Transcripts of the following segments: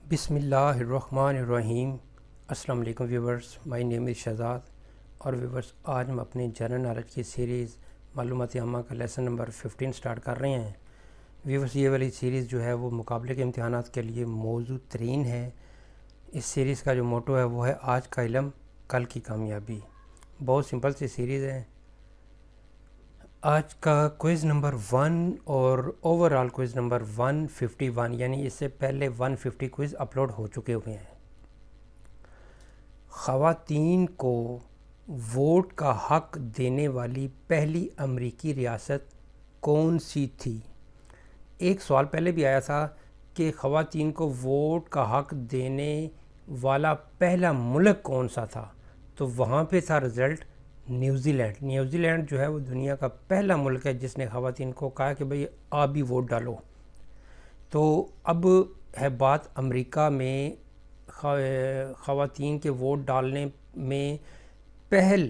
بسم اللہ الرحمن الرحیم۔ السلام علیکم ویورز، مائی نیم از شہزاد۔ اور ویورز، آج ہم اپنے جنرل نالج کی سیریز معلومات عامہ کا لیسن نمبر 15 سٹارٹ کر رہے ہیں۔ ویورز، یہ والی سیریز جو ہے وہ مقابلے کے امتحانات کے لیے موزوں ترین ہے۔ اس سیریز کا جو موٹو ہے وہ ہے آج کا علم کل کی کامیابی۔ بہت سمپل سی سیریز ہے۔ آج کا کوئز نمبر 1 اور اوورال کوئز نمبر 151، یعنی اس سے پہلے 150 کوئز اپلوڈ ہو چکے ہوئے ہیں۔ خواتین کو ووٹ کا حق دینے والی پہلی امریکی ریاست کون سی تھی؟ ایک سوال پہلے بھی آیا تھا کہ خواتین کو ووٹ کا حق دینے والا پہلا ملک کون سا تھا، تو وہاں پہ تھا result New Zealand. New Zealand جو ہے وہ دنیا کا پہلا ملک ہے جس نے خواتین کو کہا کہ بھئی آپ بھی ووٹ ڈالو۔ تو اب ہے بات امریکہ میں خواتین کے ووٹ ڈالنے میں پہل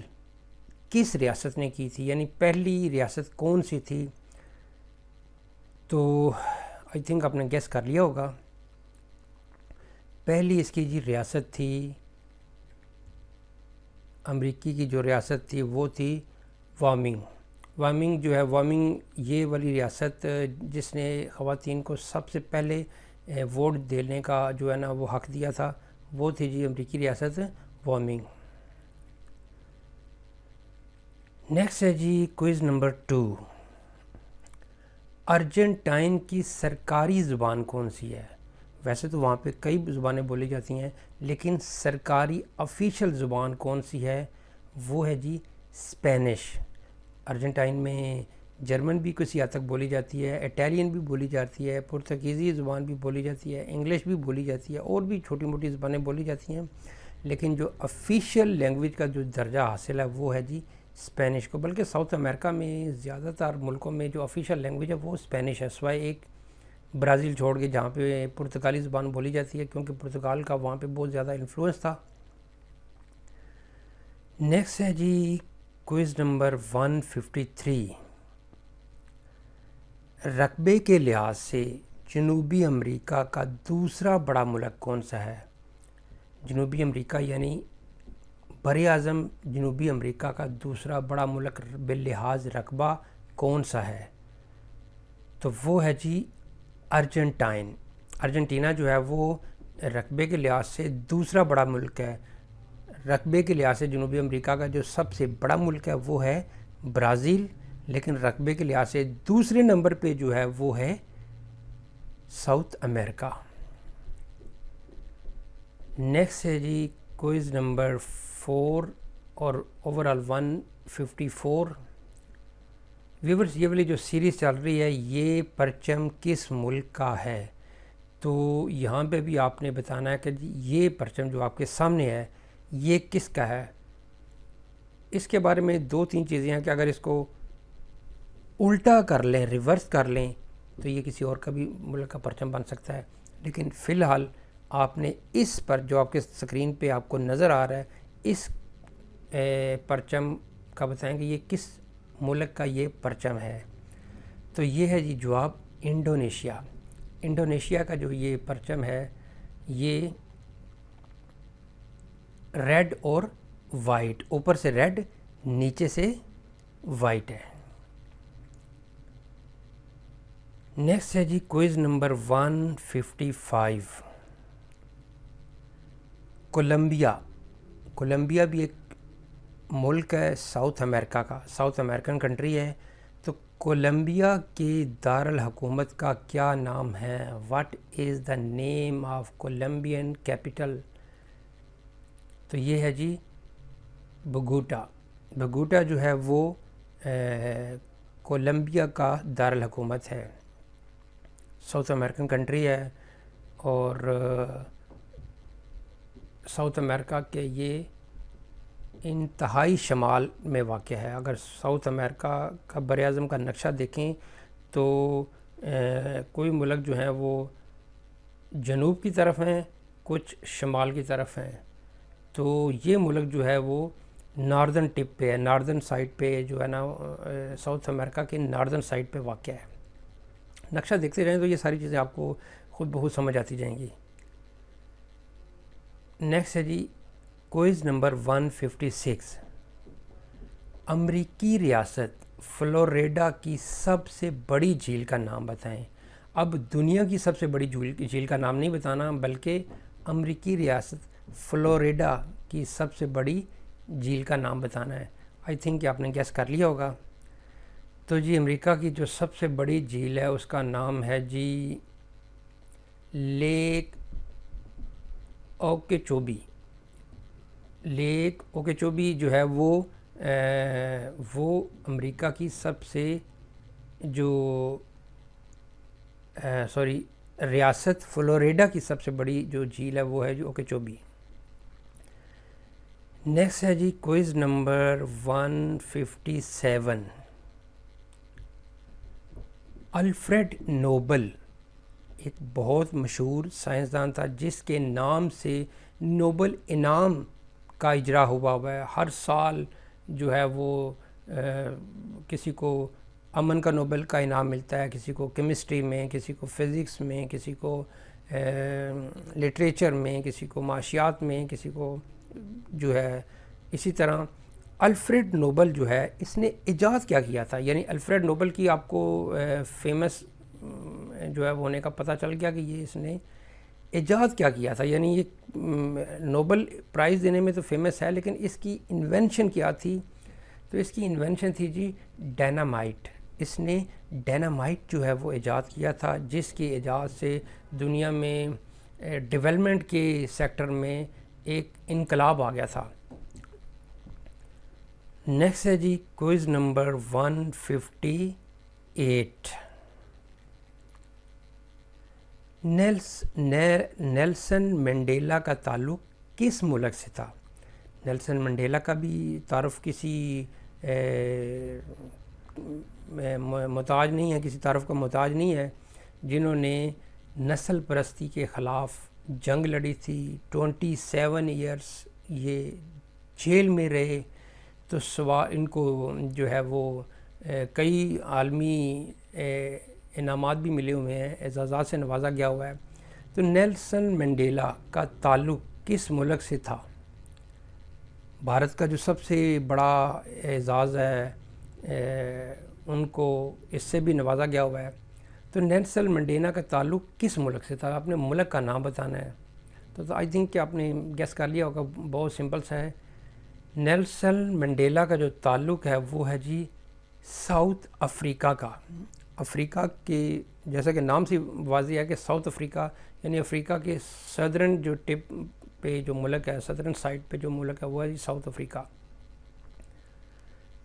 کس ریاست نے کی تھی، یعنی پہلی ریاست کون سی تھی؟ تو آئی تھنک آپ نے گیس کر لیا ہوگا۔ پہلی اس کی ریاست تھی امریکی کی، جو ریاست تھی وہ تھی وائمنگ جو ہے، وائمنگ یہ والی ریاست جس نے خواتین کو سب سے پہلے ووٹ دینے کا جو ہے نا وہ حق دیا تھا، وہ تھی امریکی ریاست وائمنگ۔ نیکسٹ ہے کوئز نمبر 2۔ ارجنٹائن کی سرکاری زبان کون سی ہے؟ ویسے تو وہاں پہ کئی زبانیں بولی جاتی ہیں، لیکن سرکاری آفیشیل زبان کون سی ہے؟ وہ ہے اسپینش۔ ارجنٹائن میں جرمن بھی کسی حد تک بولی جاتی ہے، اٹیلین بھی بولی جاتی ہے، پرتگیزی زبان بھی بولی جاتی ہے، انگلش بھی بولی جاتی ہے، اور بھی چھوٹی موٹی زبانیں بولی جاتی ہیں، لیکن جو آفیشیل لینگویج کا جو درجہ حاصل ہے وہ ہے اسپینش کو۔ بلکہ ساؤتھ امریکہ میں زیادہ تر ملکوں میں جو آفیشیل لینگویج ہے وہ اسپینش ہے، سوائے ایک برازیل چھوڑ کے جہاں پہ پرتگالی زبان بولی جاتی ہے، کیونکہ پرتگال کا وہاں پہ بہت زیادہ انفلوئنس تھا۔ نیکسٹ ہے کوئز نمبر 153۔ رقبے کے لحاظ سے جنوبی امریکہ کا دوسرا بڑا ملک کون سا ہے؟ جنوبی امریکہ یعنی بر اعظم جنوبی امریکہ کا دوسرا بڑا ملک باللحاظ رقبہ کون سا ہے؟ تو وہ ہے ارجنٹائن۔ ارجنٹینا جو ہے وہ رقبے کے لحاظ سے دوسرا بڑا ملک ہے۔ رقبے کے لحاظ سے جنوبی امریکہ کا جو سب سے بڑا ملک ہے وہ ہے برازیل، لیکن رقبے کے لحاظ سے دوسرے نمبر پہ جو ہے وہ ہے ساؤتھ امریکہ۔ نیکسٹ ہے کوئز نمبر 4 اور اوورال 154۔ ویورز، یہ والی جو سیریز چل رہی ہے یہ پرچم کس ملک کا ہے؟ تو یہاں پہ بھی آپ نے بتانا ہے کہ یہ پرچم جو آپ کے سامنے ہے یہ کس کا ہے۔ اس کے بارے میں 2-3 چیزیں ہیں کہ اگر اس کو الٹا کر لیں، ریورس کر لیں، تو یہ کسی اور کا بھی ملک کا پرچم بن سکتا ہے، لیکن فی الحال آپ نے اس پر جو آپ کے سکرین پہ آپ کو نظر آ رہا ہے اس پرچم کا بتائیں کہ یہ کس ملک کا یہ پرچم ہے۔ تو یہ ہے جواب انڈونیشیا۔ انڈونیشیا کا جو یہ پرچم ہے یہ ریڈ اور وائٹ، اوپر سے ریڈ نیچے سے وائٹ ہے۔ نیکسٹ ہے کوئز نمبر 155۔ کولمبیا بھی ایک ملک ہے ساؤتھ امریکہ کا، ساؤتھ امریکن کنٹری ہے۔ تو کولمبیا کے دارالحکومت کا کیا نام ہے؟ What is the name of Colombian capital? تو یہ ہے بوگوٹا۔ بوگوٹا جو ہے وہ کولمبیا کا دارالحکومت ہے، ساؤتھ امریکن کنٹری ہے، اور ساؤتھ امریکہ کے یہ انتہائی شمال میں واقع ہے۔ اگر ساؤتھ امریکہ کا بر اعظم کا نقشہ دیکھیں تو کوئی ملک جو ہیں وہ جنوب کی طرف ہیں، کچھ شمال کی طرف ہیں، تو یہ ملک جو ہے وہ ناردرن ٹپ پہ ہے، ناردرن سائڈ پہ جو ہے نا ساؤتھ امریکہ کے ناردرن سائڈ پہ واقع ہے۔ نقشہ دیکھتے رہیں تو یہ ساری چیزیں آپ کو خود بخود سمجھ آتی جائیں گی۔ نیکسٹ ہے جی کوئز نمبر 156، امریکی ریاست فلوریڈا کی سب سے بڑی جھیل کا نام بتائیں۔ اب دنیا کی سب سے بڑی جھیل کا نام نہیں بتانا، بلکہ امریکی ریاست فلوریڈا کی سب سے بڑی جھیل کا نام بتانا ہے۔ آئی تھنک کہ آپ نے گیس کر لیا ہوگا۔ تو جی امریکہ کی جو سب سے بڑی جھیل ہے اس کا نام ہے جی لیک اوکیچوبی۔ لیک اوکیچوبی جو ہے وہ امریکہ کی سب سے ریاست فلوریڈا کی سب سے بڑی جو جھیل ہے وہ ہے جو اوکیچوبی۔ نیکسٹ ہے جی کوئز نمبر 157، الفریڈ نوبل ایک بہت مشہور سائنسدان تھا جس کے نام سے نوبل انعام کا اجرا ہوا ہے۔ ہر سال جو ہے وہ کسی کو امن کا نوبل کا انعام ملتا ہے، کسی کو کیمسٹری میں، کسی کو فزکس میں، کسی کو لٹریچر میں، کسی کو معاشیات میں، کسی کو جو ہے اسی طرح الفریڈ نوبل جو ہے اس نے ایجاد کیا تھا، یعنی الفریڈ نوبل کی آپ کو فیمس جو ہے ہونے کا پتہ چل گیا کہ یہ اس نے ایجاد کیا تھا، یعنی یہ نوبل پرائز دینے میں تو فیمس ہے لیکن اس کی انوینشن کیا تھی؟ تو اس کی انوینشن تھی جی ڈائنامائٹ۔ اس نے ڈائنامائٹ جو ہے وہ ایجاد کیا تھا، جس کی ایجاد سے دنیا میں ڈیولپمنٹ کے سیکٹر میں ایک انقلاب آ گیا تھا۔ نیکسٹ ہے جی کوئز نمبر 158، نیلسن منڈیلا کا تعلق کس ملک سے تھا؟ نیلسن منڈیلا کا بھی تعارف کسی محتاج نہیں ہے، کسی تعارف کا محتاج نہیں ہے، جنہوں نے نسل پرستی کے خلاف جنگ لڑی تھی۔ 27 ایئرس یہ جیل میں رہے، تو ان کو جو ہے وہ کئی عالمی انعامات بھی ملے ہوئے ہیں، اعزازات سے نوازا گیا ہوا ہے۔ تو نیلسن منڈیلا کا تعلق کس ملک سے تھا؟ بھارت کا جو سب سے بڑا اعزاز ہے ان کو اس سے بھی نوازا گیا ہوا ہے۔ تو نیلسن منڈیلا کا تعلق کس ملک سے تھا؟ آپ نے ملک کا نام بتانا ہے۔ تو آئی تھنک کہ آپ نے گیس کر لیا ہوگا، بہت سمپل سا ہے۔ نیلسن منڈیلا کا جو تعلق ہے وہ ہے جی ساؤتھ افریقہ کا۔ افریقہ کے جیسا کہ نام سے واضح ہے کہ ساؤتھ افریقہ یعنی افریقہ کے صدرن جو ٹپ پہ جو ملک ہے، صدرن سائڈ پہ جو ملک ہے وہ ہے جی ساؤتھ افریقہ۔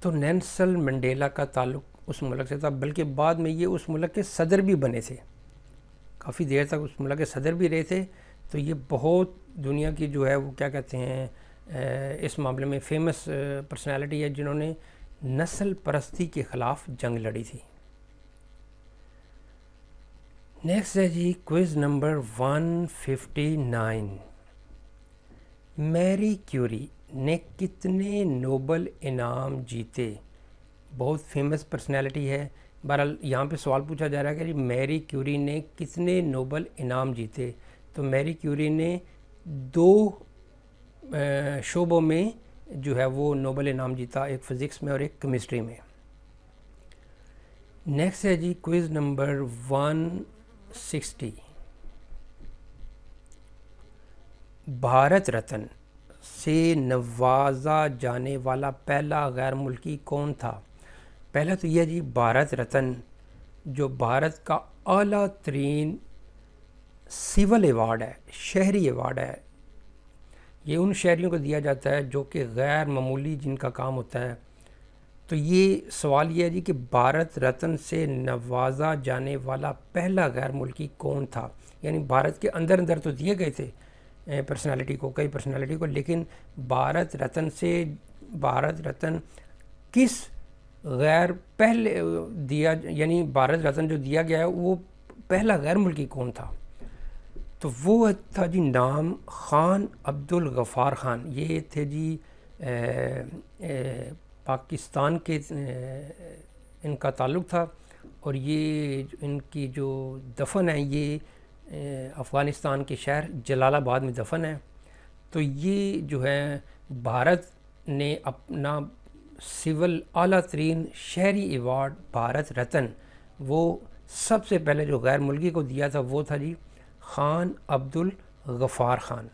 تو نیلسن منڈیلا کا تعلق اس ملک سے تھا، بلکہ بعد میں یہ اس ملک کے صدر بھی بنے تھے، کافی دیر تک اس ملک کے صدر بھی رہے تھے۔ تو یہ بہت دنیا کی جو ہے وہ کیا کہتے ہیں اس معاملے میں فیمس پرسنالٹی ہے جنہوں نے نسل پرستی کے خلاف جنگ لڑی تھی۔ نیکسٹ ہے جی کوئز نمبر 159، میری کیوری نے کتنے نوبل انعام جیتے؟ بہت فیمس پرسنالٹی ہے۔ بہرحال یہاں پہ سوال پوچھا جا رہا ہے کہ جی میری کیوری نے کتنے نوبل انعام جیتے؟ تو میری کیوری نے 2 شعبوں میں جو ہے وہ نوبل انعام جیتا، ایک فزکس میں اور ایک کیمسٹری میں۔ نیکسٹ ہے جی کوئز نمبر 160، بھارت رتن سے نوازا جانے والا پہلا غیر ملکی کون تھا؟ پہلا تو یہ جی بھارت رتن جو بھارت کا اعلیٰ ترین سول ایوارڈ ہے، شہری ایوارڈ ہے، یہ ان شہریوں کو دیا جاتا ہے جو کہ غیر معمولی جن کا کام ہوتا ہے۔ تو یہ سوال یہ ہے جی کہ بھارت رتن سے نوازا جانے والا پہلا غیر ملکی کون تھا؟ یعنی بھارت کے اندر تو دیے گئے تھے کئی پرسنالٹی کو، لیکن بھارت رتن کس غیر پہلے دیا، یعنی بھارت رتن جو دیا گیا ہے وہ پہلا غیر ملکی کون تھا؟ تو وہ تھا جی نام خان عبدالغفار خان۔ یہ تھے جی پاکستان کے ان کا تعلق تھا، اور یہ ان کی جو دفن ہے یہ افغانستان کے شہر جلال آباد میں دفن ہے۔ تو یہ جو ہے بھارت نے اپنا سول اعلیٰ ترین شہری ایوارڈ بھارت رتن وہ سب سے پہلے جو غیر ملکی کو دیا تھا وہ تھا جی خان عبد الغفار خان.